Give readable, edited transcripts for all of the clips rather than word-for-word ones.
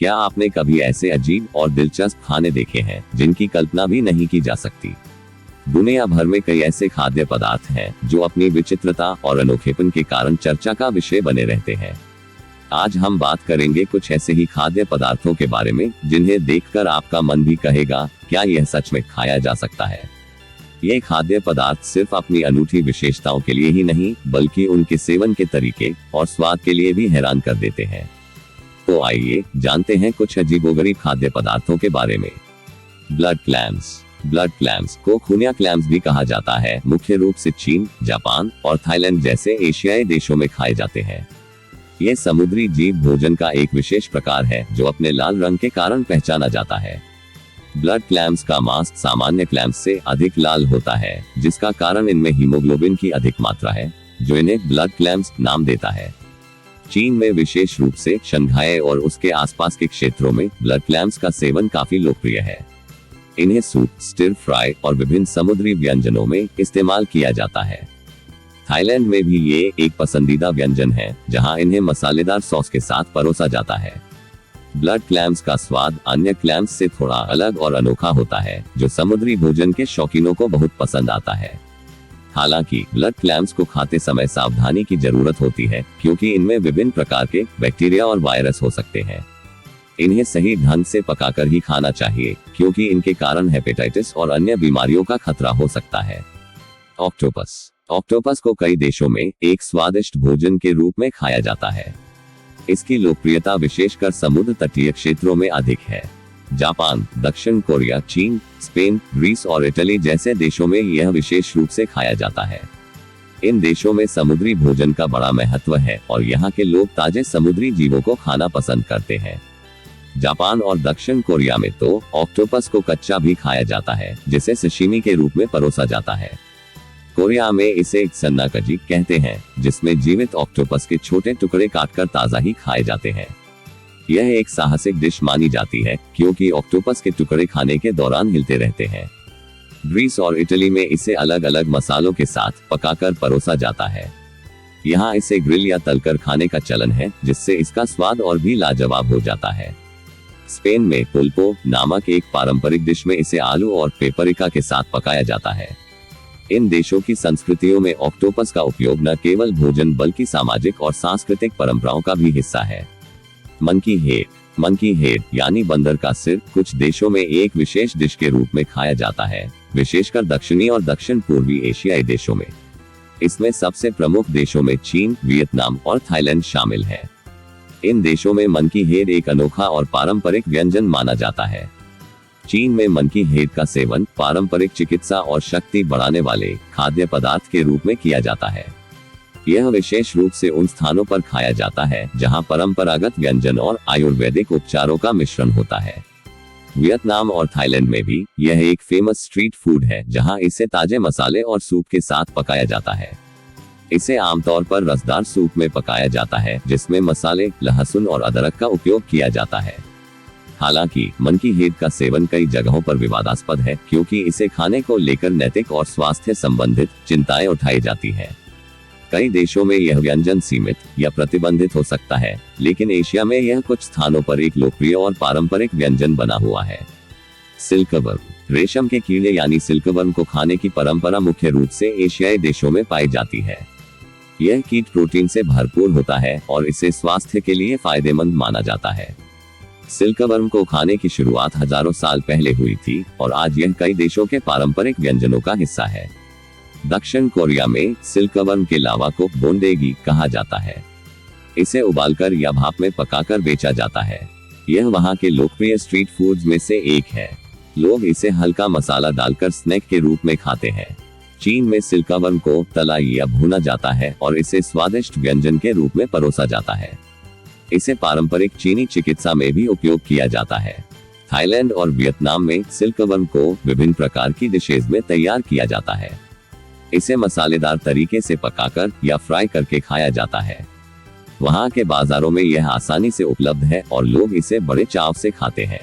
क्या आपने कभी ऐसे अजीब और दिलचस्प खाने देखे हैं जिनकी कल्पना भी नहीं की जा सकती? दुनिया भर में कई ऐसे खाद्य पदार्थ हैं जो अपनी विचित्रता और अनोखेपन के कारण चर्चा का विषय बने रहते हैं। आज हम बात करेंगे कुछ ऐसे ही खाद्य पदार्थों के बारे में जिन्हें देखकर आपका मन भी कहेगा, क्या यह सच में खाया जा सकता है? ये खाद्य पदार्थ सिर्फ अपनी अनूठी विशेषताओं के लिए ही नहीं, बल्कि उनके सेवन के तरीके और स्वाद के लिए भी हैरान कर देते हैं। तो आइए जानते हैं कुछ अजीबोगरीब खाद्य पदार्थों के बारे में। Blood clams. ब्लड क्लैम्स को खूनिया क्लैम्स भी कहा जाता है, मुख्य रूप से चीन, जापान और थाईलैंड जैसे एशियाई देशों में खाए जाते हैं। ये समुद्री जीव भोजन का एक विशेष प्रकार है जो अपने लाल रंग के कारण पहचाना जाता है। ब्लड क्लैम्स का मांस सामान्य क्लैम्स से अधिक लाल होता है, जिसका कारण इनमें हीमोग्लोबिन की अधिक मात्रा है, जो इन्हें ब्लड क्लैम्स नाम देता है। चीन में विशेष रूप से शंघाई और उसके आसपास के क्षेत्रों में ब्लड क्लैम्स का सेवन काफी लोकप्रिय है। इन्हें सूप, स्टिर फ्राई और विभिन्न समुद्री व्यंजनों में इस्तेमाल किया जाता है। थाईलैंड में भी ये एक पसंदीदा व्यंजन है, जहां इन्हें मसालेदार सॉस के साथ परोसा जाता है। ब्लड क्लैम्स का स्वाद अन्य क्लैम्स से थोड़ा अलग और अनोखा होता है, जो समुद्री भोजन के शौकीनों को बहुत पसंद आता है। हालांकि ब्लड क्लैम्स को खाते समय सावधानी की जरूरत होती है, क्योंकि इनमें विभिन्न प्रकार के बैक्टीरिया और वायरस हो सकते हैं। इन्हें सही ढंग से पकाकर ही खाना चाहिए, क्योंकि इनके कारण हेपेटाइटिस और अन्य बीमारियों का खतरा हो सकता है। ऑक्टोपस। ऑक्टोपस को कई देशों में एक स्वादिष्ट भोजन के रूप में खाया जाता है। इसकी लोकप्रियता विशेषकर समुद्र तटीय क्षेत्रों में अधिक है। जापान, दक्षिण कोरिया, चीन, स्पेन, ग्रीस और इटली जैसे देशों में यह विशेष रूप से खाया जाता है। इन देशों में समुद्री भोजन का बड़ा महत्व है और यहाँ के लोग ताजे समुद्री जीवों को खाना पसंद करते हैं। जापान और दक्षिण कोरिया में तो ऑक्टोपस को कच्चा भी खाया जाता है, जिसे सशिमी के रूप में परोसा जाता है। कोरिया में इसे सन्नाकजी कहते हैं, जिसमें जीवित ऑक्टोपस के छोटे टुकड़े काटकर ताजा ही खाए जाते हैं। यह एक साहसिक डिश मानी जाती है, क्योंकि ऑक्टोपस के टुकड़े खाने के दौरान हिलते रहते हैं। ग्रीस और इटली में इसे अलग अलग मसालों के साथ पकाकर परोसा जाता है। यहाँ इसे ग्रिल या तलकर खाने का चलन है, जिससे इसका स्वाद और भी लाजवाब हो जाता है। स्पेन में पुल्पो नामक एक पारंपरिक डिश में इसे आलू और पेपरिका के साथ पकाया जाता है। इन देशों की संस्कृतियों में ऑक्टोपस का उपयोग न केवल भोजन बल्कि सामाजिक और सांस्कृतिक परंपराओं का भी हिस्सा है। Monkey head. मंकी हेड यानी बंदर का सिर कुछ देशों में एक विशेष डिश के रूप में खाया जाता है, विशेषकर दक्षिणी और दक्षिण पूर्वी एशियाई देशों में। इसमें सबसे प्रमुख देशों में चीन, वियतनाम और थाईलैंड शामिल है। इन देशों में मंकी हेड एक अनोखा और पारंपरिक व्यंजन माना जाता है। चीन में मंकी हेड का सेवन पारंपरिक चिकित्सा और शक्ति बढ़ाने वाले खाद्य पदार्थ के रूप में किया जाता है। यह विशेष रूप से उन स्थानों पर खाया जाता है जहां परंपरागत व्यंजन और आयुर्वेदिक उपचारों का मिश्रण होता है। वियतनाम और थाईलैंड में भी यह एक फेमस स्ट्रीट फूड है, जहां इसे ताजे मसाले और सूप के साथ पकाया जाता है। इसे आमतौर पर रसदार सूप में पकाया जाता है, जिसमें मसाले, लहसुन और अदरक का उपयोग किया जाता है। हालांकि मंकी हेड का सेवन कई जगहों पर विवादास्पद है, क्योंकि इसे खाने को लेकर नैतिक और स्वास्थ्य संबंधित चिंताएं उठाई जाती हैं। कई देशों में यह व्यंजन सीमित या प्रतिबंधित हो सकता है, लेकिन एशिया में यह कुछ स्थानों पर एक लोकप्रिय और पारंपरिक व्यंजन बना हुआ है। सिल्कवर्म। रेशम के कीड़े यानी सिल्कवर्म को खाने की परंपरा मुख्य रूप से एशियाई देशों में पाई जाती है। यह कीट प्रोटीन से भरपूर होता है और इसे स्वास्थ्य के लिए फायदेमंद माना जाता है। सिल्कवर्म को खाने की शुरुआत हजारों साल पहले हुई थी और आज यह कई देशों के पारंपरिक व्यंजनों का हिस्सा है। दक्षिण कोरिया में सिल्कवर्म के लावा को बोंडेगी कहा जाता है। इसे उबालकर या भाप में पकाकर बेचा जाता है। यह वहां के लोकप्रिय स्ट्रीट फूड्स में से एक है। लोग इसे हल्का मसाला डालकर स्नैक के रूप में खाते हैं। चीन में सिल्कवर्म को तला या भुना जाता है और इसे स्वादिष्ट व्यंजन के रूप में परोसा जाता है। इसे पारंपरिक चीनी चिकित्सा में भी उपयोग किया जाता है। थाईलैंड और वियतनाम में सिल्कवर्म को विभिन्न प्रकार की डिशेज में तैयार किया जाता है। इसे मसालेदार तरीके से पकाकर या फ्राई करके खाया जाता है। वहां के बाजारों में यह आसानी से उपलब्ध है और लोग इसे बड़े चाव से खाते हैं।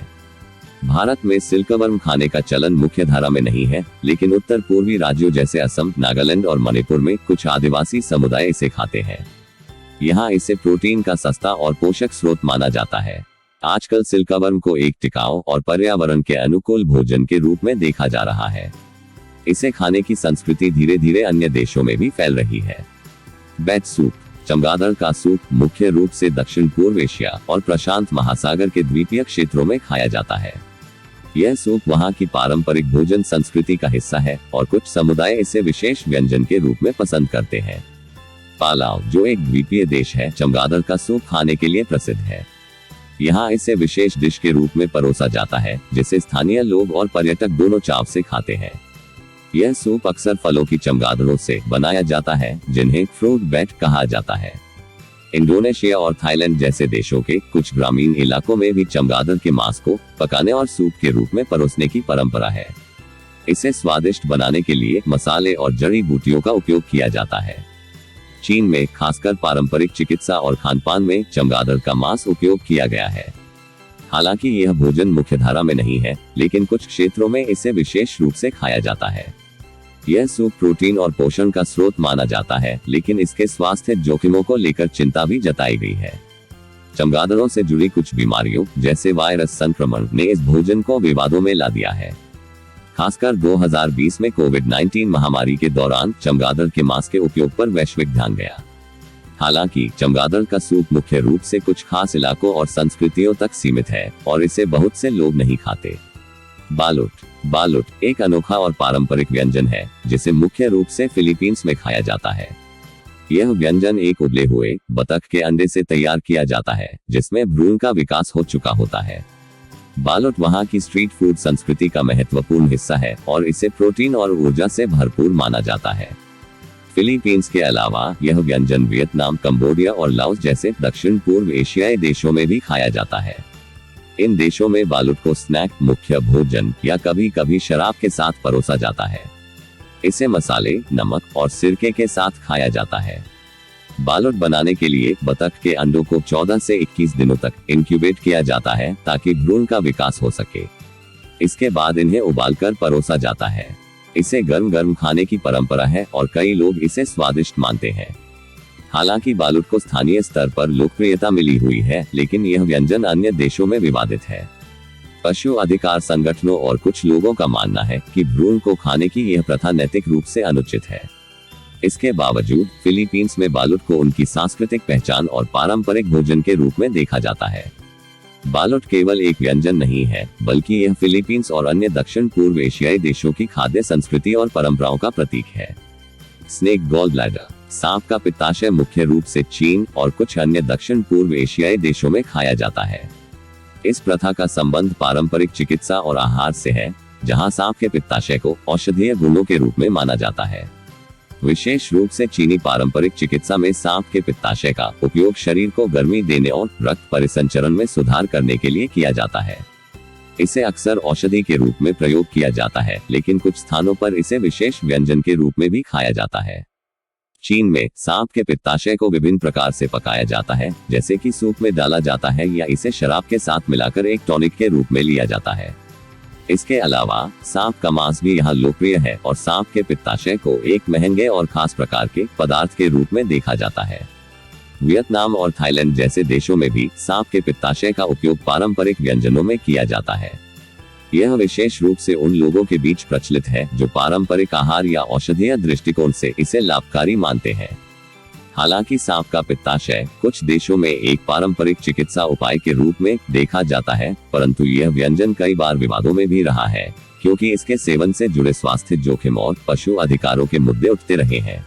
भारत में सिल्कवर्म खाने का चलन मुख्य धारा में नहीं है, लेकिन उत्तर पूर्वी राज्यों जैसे असम, नागालैंड और मणिपुर में कुछ आदिवासी समुदाय इसे खाते हैं। यहाँ इसे प्रोटीन का सस्ता और पोषक स्रोत माना जाता है। आजकल सिल्कवर्म को एक टिकाऊ और पर्यावरण के अनुकूल भोजन के रूप में देखा जा रहा है। इसे खाने की संस्कृति धीरे धीरे अन्य देशों में भी फैल रही है। Bat soup. चमगादड़ का सूप मुख्य रूप से दक्षिण पूर्व एशिया और प्रशांत महासागर के द्वीपीय क्षेत्रों में खाया जाता है। यह सूप वहां की पारंपरिक भोजन संस्कृति का हिस्सा है और कुछ समुदाय इसे विशेष व्यंजन के रूप में पसंद करते हैं। पालाव, जो एक द्वीपीय देश है, चमगादड़ का सूप खाने के लिए प्रसिद्ध है। यहाँ इसे विशेष डिश के रूप में परोसा जाता है, जिसे स्थानीय लोग और पर्यटक दोनों चाव से खाते हैं। यह सूप अक्सर फलों की चमगादड़ों से बनाया जाता है, जिन्हें फ्रूट बैट कहा जाता है। इंडोनेशिया और थाईलैंड जैसे देशों के कुछ ग्रामीण इलाकों में भी चमगादड़ के मांस को पकाने और सूप के रूप में परोसने की परंपरा है। इसे स्वादिष्ट बनाने के लिए मसाले और जड़ी बूटियों का उपयोग किया जाता है। चीन में खासकर पारंपरिक चिकित्सा और खानपान में चमगादड़ का मांस उपयोग किया गया है। हालांकि यह भोजन मुख्यधारा में नहीं है, लेकिन कुछ क्षेत्रों में इसे विशेष रूप से खाया जाता है। यह सूप प्रोटीन और पोषण का स्रोत माना जाता है, लेकिन इसके स्वास्थ्य जोखिमों को लेकर चिंता भी जताई गई है। चमगादड़ों से जुड़ी कुछ बीमारियों जैसे वायरस संक्रमण ने इस भोजन को विवादों में ला दिया है। खासकर 2020 में कोविड-19 महामारी के दौरान चमगादड़ के मांस के उपयोग पर वैश्विक ध्यान गया। हालांकि चमगादड़ का सूप मुख्य रूप से कुछ खास इलाकों और संस्कृतियों तक सीमित है और इसे बहुत से लोग नहीं खाते। बालुट एक अनोखा और पारंपरिक व्यंजन है, जिसे मुख्य रूप से फिलीपींस में खाया जाता है। यह व्यंजन एक उबले हुए बतख के अंडे से तैयार किया जाता है, जिसमें भ्रूण का विकास हो चुका होता है। बालुट वहां की स्ट्रीट फूड संस्कृति का महत्वपूर्ण हिस्सा है और इसे प्रोटीन और ऊर्जा से भरपूर माना जाता है। फिलीपींस के अलावा यह व्यंजन वियतनाम, कंबोडिया और लाओस जैसे दक्षिण पूर्व एशियाई देशों में भी खाया जाता है। इन देशों में बालुट को स्नैक, मुख्य भोजन या कभी कभी शराब के साथ परोसा जाता है। इसे मसाले, नमक और सिरके के साथ खाया जाता है। बालुट बनाने के लिए बतख के अंडों को 14 से 21 दिनों तक इंक्यूबेट किया जाता है ताकि भ्रूण का विकास हो सके। इसके बाद इन्हें उबालकर परोसा जाता है। इसे गर्म गर्म खाने की परंपरा है और कई लोग इसे स्वादिष्ट मानते हैं। हालांकि बालुट को स्थानीय स्तर पर लोकप्रियता मिली हुई है, लेकिन यह व्यंजन अन्य देशों में विवादित है। पशु अधिकार संगठनों और कुछ लोगों का मानना है कि भ्रूण को खाने की यह प्रथा नैतिक रूप से अनुचित है। इसके बावजूद फिलीपींस में बालुट को उनकी सांस्कृतिक पहचान और पारंपरिक भोजन के रूप में देखा जाता है। बालुट केवल एक व्यंजन नहीं है, बल्कि यह फिलीपींस और अन्य दक्षिण पूर्व एशियाई देशों की खाद्य संस्कृति और परंपराओं का प्रतीक है। Snake gall bladder. सांप का पित्ताशय मुख्य रूप से चीन और कुछ अन्य दक्षिण पूर्व एशियाई देशों में खाया जाता है। इस प्रथा का संबंध पारंपरिक चिकित्सा और आहार से है, जहां सांप के पित्ताशय को औषधीय गुणों के रूप में माना जाता है। विशेष रूप से चीनी पारंपरिक चिकित्सा में सांप के पित्ताशय का उपयोग शरीर को गर्मी देने और रक्त परिसंचरण में सुधार करने के लिए किया जाता है। इसे अक्सर औषधि के रूप में प्रयोग किया जाता है, लेकिन कुछ स्थानों पर इसे विशेष व्यंजन के रूप में भी खाया जाता है। चीन में सांप के पित्ताशय को विभिन्न प्रकार से पकाया जाता है, जैसे कि सूप में डाला जाता है या इसे शराब के साथ मिलाकर एक टॉनिक के रूप में लिया जाता है। इसके अलावा सांप का मांस भी यहाँ लोकप्रिय है और सांप के पित्ताशय को एक महंगे और खास प्रकार के पदार्थ के रूप में देखा जाता है। वियतनाम और थाईलैंड जैसे देशों में भी सांप के पित्ताशय का उपयोग पारंपरिक व्यंजनों में किया जाता है। यह विशेष रूप से उन लोगों के बीच प्रचलित है जो पारंपरिक आहार या औषधीय दृष्टिकोण से इसे लाभकारी मानते हैं। हालांकि सांप का पित्ताशय कुछ देशों में एक पारंपरिक चिकित्सा उपाय के रूप में देखा जाता है, परंतु यह व्यंजन कई बार विवादों में भी रहा है, क्योंकि इसके सेवन से जुड़े स्वास्थ्य जोखिम और पशु अधिकारों के मुद्दे उठते रहे हैं।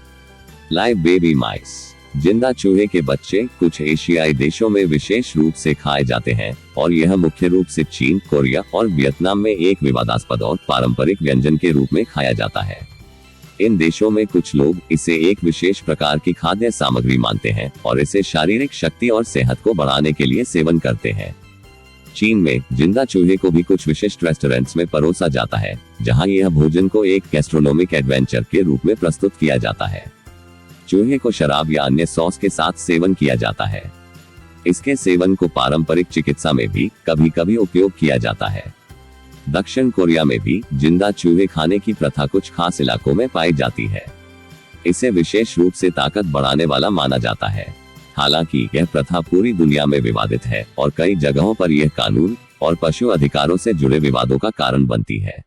लाइव बेबी माइस। जिंदा चूहे के बच्चे कुछ एशियाई देशों में विशेष रूप से खाए जाते हैं और यह मुख्य रूप से चीन, कोरिया और वियतनाम में एक विवादास्पद और पारंपरिक व्यंजन के रूप में खाया जाता है। इन देशों में कुछ लोग इसे एक विशेष प्रकार की खाद्य सामग्री मानते हैं और इसे शारीरिक शक्ति और सेहत को बढ़ाने के लिए सेवन करते हैं। चीन में जिंदा चूहे को भी कुछ विशिष्ट रेस्टोरेंट्स में परोसा जाता है, जहां यह भोजन को एक गैस्ट्रोनोमिक एडवेंचर के रूप में प्रस्तुत किया जाता है। चूहे को शराब या अन्य सॉस के साथ सेवन किया जाता है। इसके सेवन को पारंपरिक चिकित्सा में भी कभी कभी उपयोग किया जाता है। दक्षिण कोरिया में भी जिंदा चूहे खाने की प्रथा कुछ खास इलाकों में पाई जाती है। इसे विशेष रूप से ताकत बढ़ाने वाला माना जाता है। हालांकि यह प्रथा पूरी दुनिया में विवादित है और कई जगहों पर यह कानून और पशु अधिकारों से जुड़े विवादों का कारण बनती है।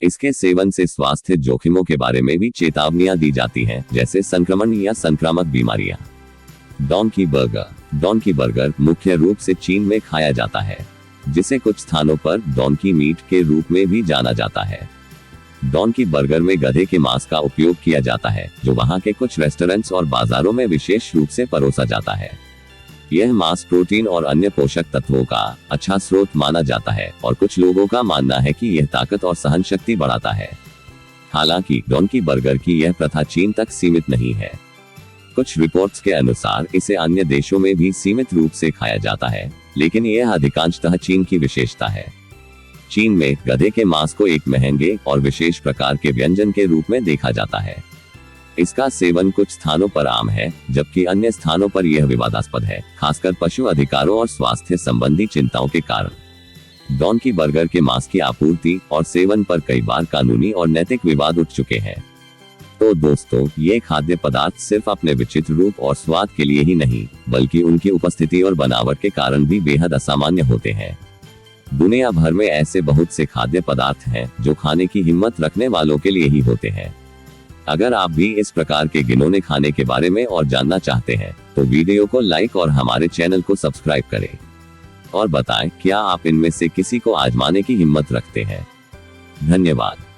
इसके सेवन से स्वास्थ्य जोखिमों के बारे में भी चेतावनियां दी जाती हैं, जैसे संक्रमण या संक्रामक बीमारियां। डोंकी बर्गर मुख्य रूप से चीन में खाया जाता है, जिसे कुछ स्थानों पर डोंकी मीट के रूप में भी जाना जाता है। डोंकी बर्गर में गधे के मांस का उपयोग किया जाता है, जो वहां के कुछ रेस्टोरेंट्स और बाजारों में विशेष रूप से परोसा जाता है। यह मांस प्रोटीन और अन्य पोषक तत्वों का अच्छा स्रोत माना जाता है और कुछ लोगों का मानना है कि यह ताकत और सहन शक्ति बढ़ाता है। हालांकि डोंकी बर्गर की यह प्रथा चीन तक सीमित नहीं है। कुछ रिपोर्ट्स के अनुसार इसे अन्य देशों में भी सीमित रूप से खाया जाता है, लेकिन यह अधिकांशतः चीन की विशेषता है। चीन में गधे के मांस को एक महंगे और विशेष प्रकार के व्यंजन के रूप में देखा जाता है। इसका सेवन कुछ स्थानों पर आम है, जबकि अन्य स्थानों पर यह विवादास्पद है, खासकर पशु अधिकारों और स्वास्थ्य संबंधी चिंताओं के कारण। डोंकी बर्गर के मांस की आपूर्ति और सेवन पर कई बार कानूनी और नैतिक विवाद उठ चुके हैं। तो दोस्तों, ये खाद्य पदार्थ सिर्फ अपने विचित्र रूप और स्वाद के लिए ही नहीं, बल्कि उनकी उपस्थिति और बनावट के कारण भी बेहद असामान्य होते हैं। दुनिया भर में ऐसे बहुत से खाद्य पदार्थ हैं जो खाने की हिम्मत रखने वालों के लिए ही होते हैं। अगर आप भी इस प्रकार के घिनौने खाने के बारे में और जानना चाहते हैं, तो वीडियो को लाइक और हमारे चैनल को सब्सक्राइब करें और बताएं क्या आप इनमें से किसी को आजमाने की हिम्मत रखते हैं। धन्यवाद।